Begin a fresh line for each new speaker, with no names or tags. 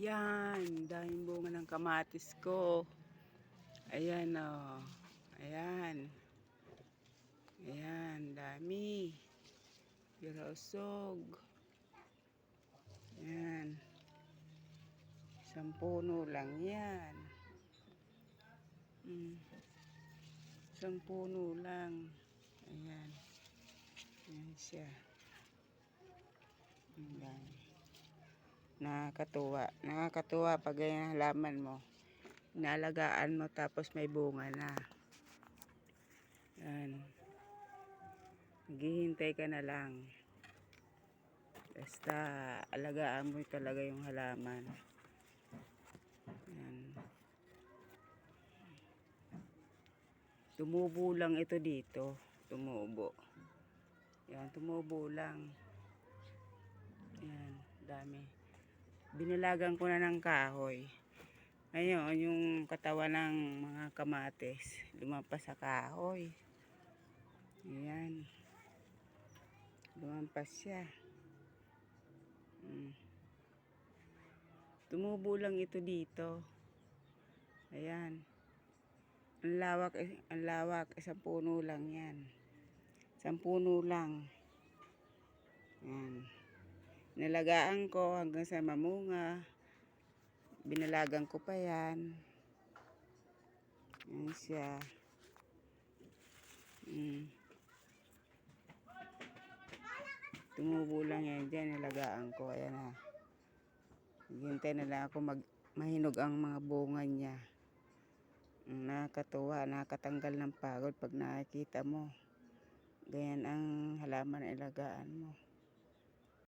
Yan, daming bunga ng kamatis ko. Ayan o. Ayan. Ayan, dami. Pirosog. Ayan. Isang puno lang yan. Isang puno lang. Ayan. Ayan siya. Ayan. Nakakatuwa. Nakakatuwa pag ganyan halaman mo. Inalagaan mo tapos may bunga na. Yan. Maghihintay ka na lang. Basta alagaan mo talaga yung halaman. Yan. Tumubo lang ito dito. Tumubo. Yan, tumubo lang. Yan, dami. Binalagan ko na ng kahoy. Ngayon, yung katawan ng mga kamatis, lumampas sa kahoy. Ayan. Lumampas siya. Tumubo lang ito dito. Ayan. Ang lawak, isang puno lang yan. Isang puno lang. Ayan. Nalagaan ko hanggang sa mamunga. Binalagan ko pa yan. Ayan siya. Tumubo lang yan dyan. Nalagaan ko. Ayan na. Hintay na lang ako mahinog ang mga bunga niya. Nakakatuwa. Nakakatanggal ng pagod pag nakikita mo. Ganyan ang halaman na ilagaan mo.